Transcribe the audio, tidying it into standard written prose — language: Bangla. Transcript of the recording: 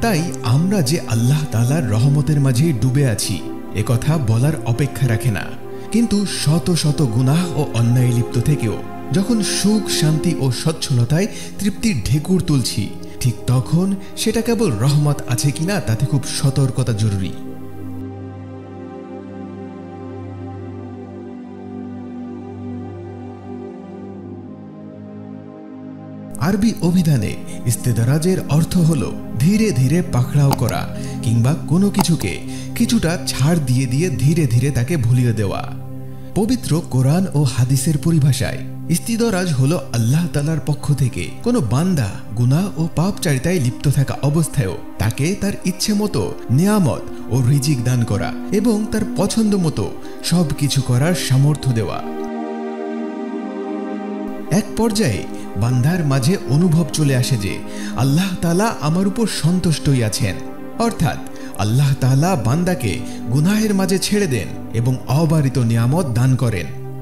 তাই আমরা যে আল্লাহ তাআলার রহমতের মাঝে ডুবে আছি একথা বলার অপেক্ষা রাখে না। কিন্তু শত শত গুনাহ ও অন্যায় লিপ্ত থেকেও যখন সুখ, শান্তি ও সচ্ছলতায় তৃপ্তির ঢেকুর তুলছি, ঠিক তখন সেটা কেবল রহমত আছে কিনা তাতে খুব সতর্কতা জরুরি। আরবি অভিধানে ইস্তেদরাজের অর্থ হল ধীরে ধীরে পাকড়াও করা কিংবা কোনো কিছুকে কিছুটা ছাড় দিয়ে দিয়ে ধীরে ধীরে তাকে ভুলিয়ে দেওয়া। পবিত্র কোরআন ও হাদিসের পরিভাষায় ইস্তিদরাজ হলো আল্লাহ তাআলার পক্ষ থেকে কোনো বান্দা গুনাহ ও পাপচারিতায় লিপ্ত থাকা অবস্থায়ও তাকে তার ইচ্ছে মতো নিয়ামত ও রিজিক দান করা এবং তার পছন্দ মতো সব কিছু করার সামর্থ্য দেওয়া। এক পর্যায়ে বান্দার মাঝে অনুভব চলে আসে যে আল্লাহ তাআলা আমার উপর সন্তুষ্টই আছেন, অর্থাৎ আল্লাহ তাআলা বান্দাকে গুনাহের মাঝে ছেড়ে দেন এবং অবারিত নিয়ামত দান করেন।